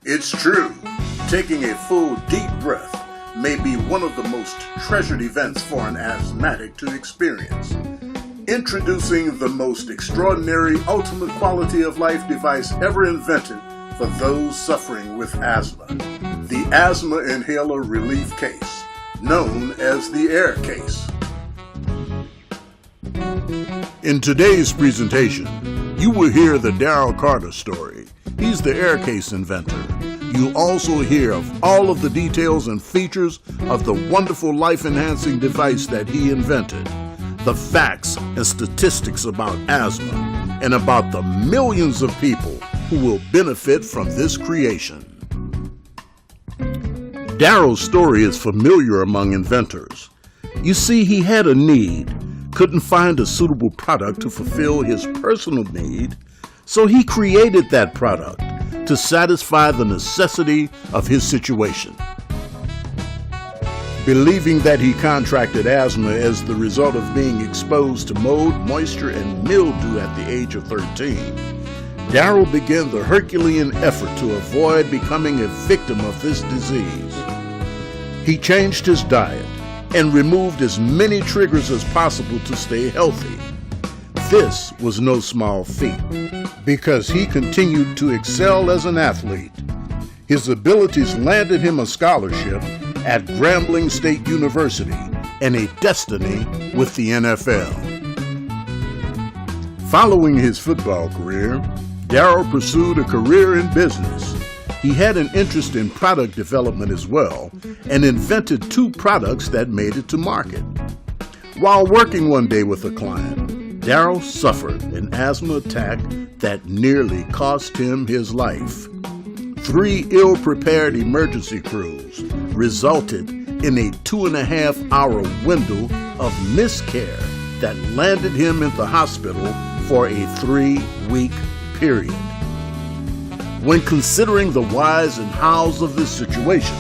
It's true. Taking a full, deep breath may be one of the most treasured events for an asthmatic to experience. Introducing the most extraordinary ultimate quality of life device ever invented for those suffering with asthma. The Asthma Inhaler Relief Case, known as the Air Case. In today's presentation, you will hear the Darryl Carter story. He's the Air Case inventor. You'll also hear of all of the details and features of the wonderful life-enhancing device that he invented, the facts and statistics about asthma, and about the millions of people who will benefit from this creation. Darryl's story is familiar among inventors. You see, he had a need, couldn't find a suitable product to fulfill his personal need, so he created that product to satisfy the necessity of his situation. Believing that he contracted asthma as the result of being exposed to mold, moisture, and mildew at the age of 13, Darryl began the Herculean effort to avoid becoming a victim of this disease. He changed his diet and removed as many triggers as possible to stay healthy. This was no small feat, because he continued to excel as an athlete. His abilities landed him a scholarship at Grambling State University and a destiny with the NFL. Following his football career, Darryl pursued a career in business. He had an interest in product development as well and invented 2 products that made it to market. While working one day with a client, Darryl suffered an asthma attack that nearly cost him his life. 3 ill-prepared emergency crews resulted in a 2.5-hour window of miscare that landed him in the hospital for a 3-week period. When considering the whys and hows of this situation,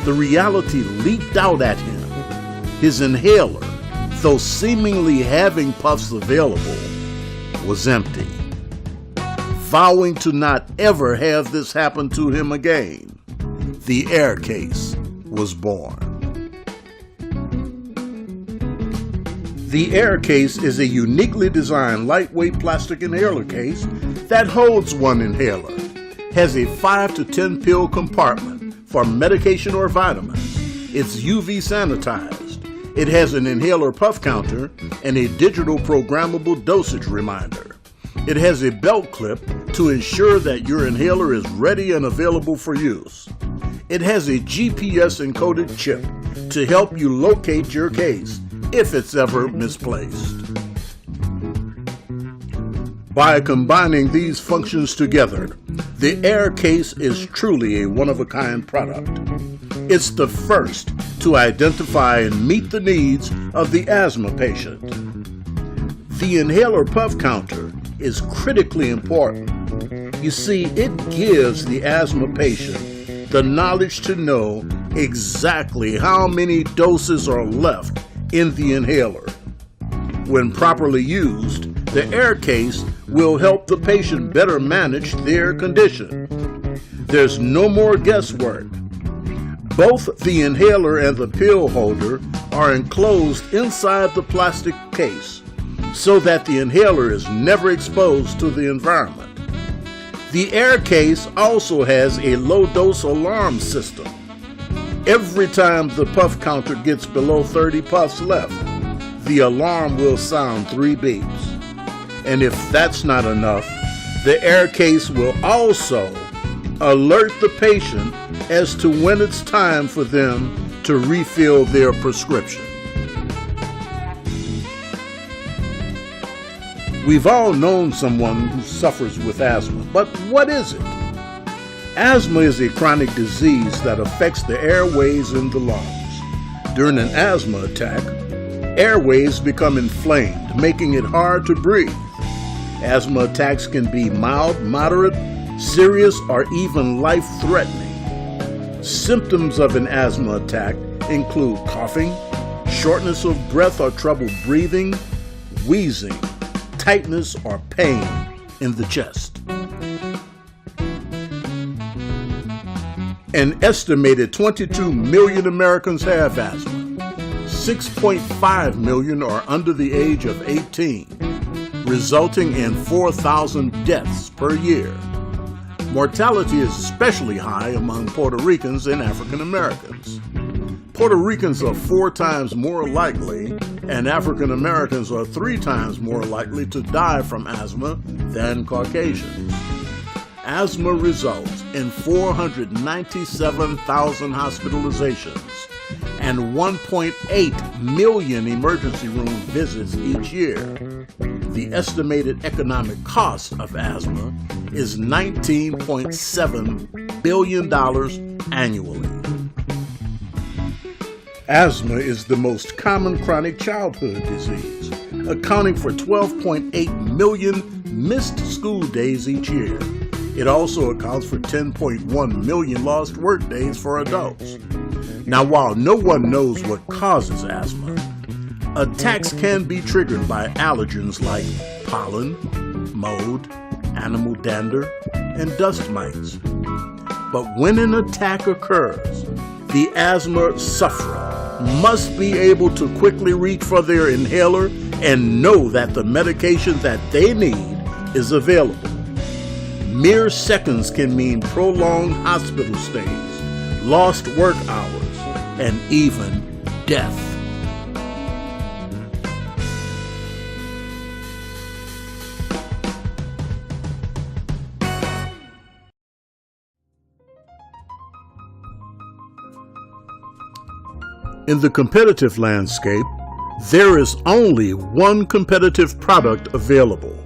the reality leaped out at him. His inhaler, though seemingly having puffs available, was empty. Vowing to not ever have this happen to him again, the Air Case was born. The Air Case is a uniquely designed lightweight plastic inhaler case that holds one inhaler, has a 5 to 10 pill compartment for medication or vitamins. It's UV sanitized. It has an inhaler puff counter and a digital programmable dosage reminder. It has a belt clip to ensure that your inhaler is ready and available for use. It has a GPS encoded chip to help you locate your case if it's ever misplaced. By combining these functions together, the Air Case is truly a one-of-a-kind product. It's the first to identify and meet the needs of the asthma patient. The inhaler puff counter is critically important. You see, it gives the asthma patient the knowledge to know exactly how many doses are left in the inhaler. When properly used, the Air Case will help the patient better manage their condition. There's no more guesswork. Both the inhaler and the pill holder are enclosed inside the plastic case so that the inhaler is never exposed to the environment. The Air Case also has a low-dose alarm system. Every time the puff counter gets below 30 puffs left, the alarm will sound 3 beeps. And if that's not enough, the Air Case will also alert the patient as to when it's time for them to refill their prescription. We've all known someone who suffers with asthma, but what is it? Asthma is a chronic disease that affects the airways in the lungs. During an asthma attack, airways become inflamed, making it hard to breathe. Asthma attacks can be mild, moderate, serious, or even life-threatening. Symptoms of an asthma attack include coughing, shortness of breath or trouble breathing, wheezing, tightness or pain in the chest. An estimated 22 million Americans have asthma. 6.5 million are under the age of 18, resulting in 4,000 deaths per year. Mortality is especially high among Puerto Ricans and African Americans. Puerto Ricans are 4 times more likely, and African Americans are 3 times more likely to die from asthma than Caucasians. Asthma results in 497,000 hospitalizations and 1.8 million emergency room visits each year. The estimated economic cost of asthma is $19.7 billion annually. Asthma is the most common chronic childhood disease, accounting for 12.8 million missed school days each year. It also accounts for 10.1 million lost work days for adults. Now, while no one knows what causes asthma, attacks can be triggered by allergens like pollen, mold, animal dander, and dust mites. But when an attack occurs, the asthma sufferer must be able to quickly reach for their inhaler and know that the medication that they need is available. Mere seconds can mean prolonged hospital stays, lost work hours, and even death. In the competitive landscape, there is only one competitive product available,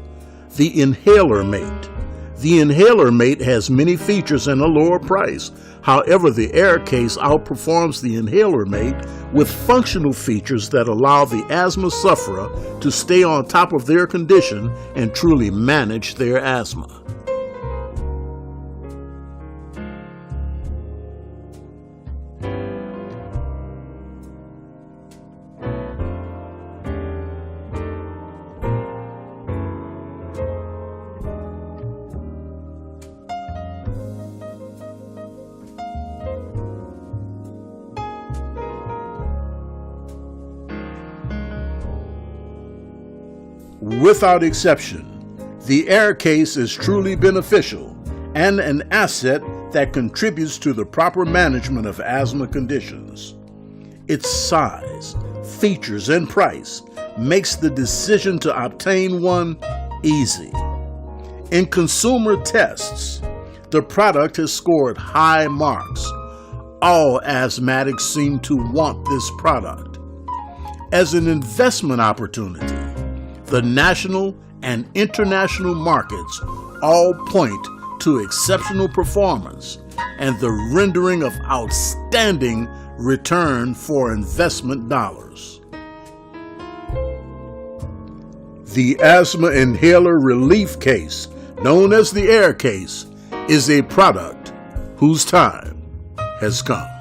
the inhaler mate. The inhaler mate has many features and a lower price. However, the air case outperforms the inhaler mate with functional features that allow the asthma sufferer to stay on top of their condition and truly manage their asthma. Without exception, the air case is truly beneficial and an asset that contributes to the proper management of asthma conditions. Its size, features, and price makes the decision to obtain one easy. In consumer tests, the product has scored high marks. All asthmatics seem to want this product. As an investment opportunity, the national and international markets all point to exceptional performance and the rendering of outstanding return for investment dollars. The asthma inhaler relief case, known as the air case, is a product whose time has come.